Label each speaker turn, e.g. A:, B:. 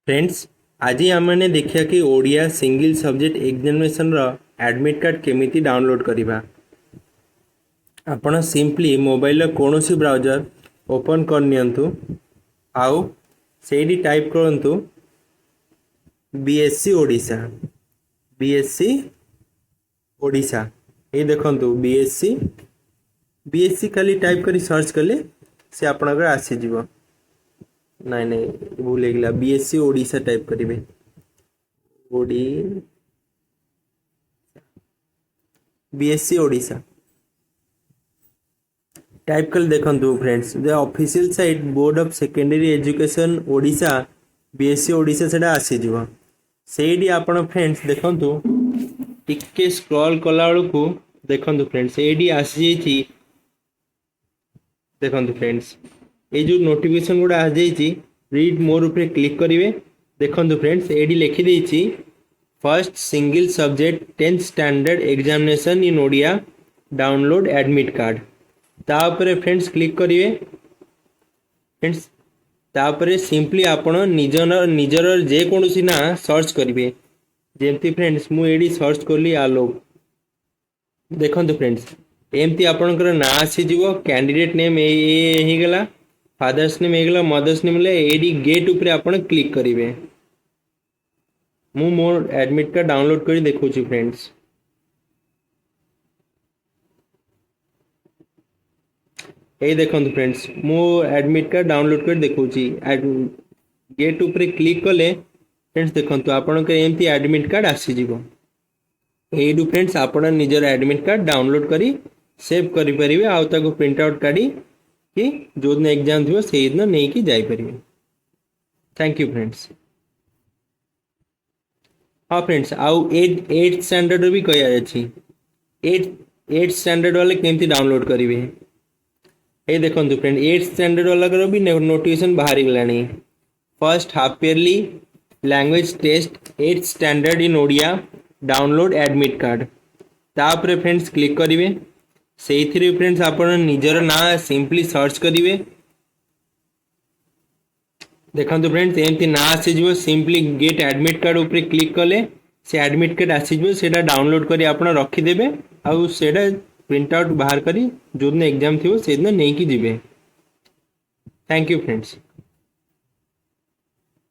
A: Friends आज आमने देखिए कि ओडिया सिंगल सब्जेक्ट एग्जामिनेशन रो एडमिट कार्ड केमिति डाउनलोड करिबा। आपण सिंपली मोबाइल कौन सी ब्राउजर ओपन कर नियंतु आउ सेडी टाइप करंतु बीएससी ओडिशा ये देखंतु बीएससी खाली टाइप करी सर्च कले से आपनकर आसी जीवो। नहीं नहीं भूल गला बीएससी ओडिशा टाइप करेंगे बीएससी ओडिशा टाइप कर देखंतु friends the official site board of secondary education Odisha BSc Odisha सेटा आसी जीवो। सेडी आपण फ्रेंड्स देखंतु टिके स्क्रॉल कला बेलू देखंतु फ्रेंड्स एडी आसी जाई देखंतु फ्रेंड्स ये जो नोटिफिकेशन गुड़ा आ जाइए रीड मोर ऊपर क्लिक करेंगे। देखो फ्रेंड्स एडी लिखी देछि first single subject 10th standard examination in Odia download admit card तापर फ्रेंड्स क्लिक करेंगे। फ्रेंड्स तापर सिंपली आपण निजर जेकोसी ना सर्च करेंगे जेमती फ्रेंड्स मुझे सर्च कली आलोक। देखो फ्रेंड्स एमती आपणकर ना आसीज कैंडिडेट नेम ये गला फादर्स नेम होगा मदर्स नेम एडी गेट उपरे आपण क्लिक करेंगे। मु मोर एडमिट कार्ड डाउनलोड कर देखो फ्रेंड्स ये देखो फ्रेंड्स मु एडमिट कार्ड डाउनलोड कर देखो गेट उपरे क्लिक कले फ्रेंड्स देखो आपण एमती एडमिट कार्ड आसीज यू फ्रेंड्स आपण निजर एडमिट कार्ड डाउनलोड करी सेव करें आउ ताको प्रिंट आउट काढ़ी कि जो दिन एग्जाम थी से दिन नहीं कि जापर। Thank you friends. हाँ फ्रेंड्स आउ 8th स्टैंडर्ड भी कह एट स्टैंडर्ड वाले केमती डाउनलोड करेंगे ये देखो फ्रेंड 8th स्टैंडर्ड वाला भी नोटिफिकेशन बाहर गलानी first half yearly language test 8th standard in Odia download admit card तापर फ्रेंड्स क्लिक करेंगे। से फ्रेंड्स आप निजर ना सिंपली सर्च करेंगे। देखो फ्रेंड्स एमती ना आसीज सिंपली गेट एडमिट कार्ड ऊपर क्लिक कले से एडमिट कार्ड आसीज से डाउनलोड करी आप रखिदेवे आउ से प्रिंट आउट बाहर करी जो दिन एग्जाम थी से दिन नहीं कि जीवे। Thank you friends.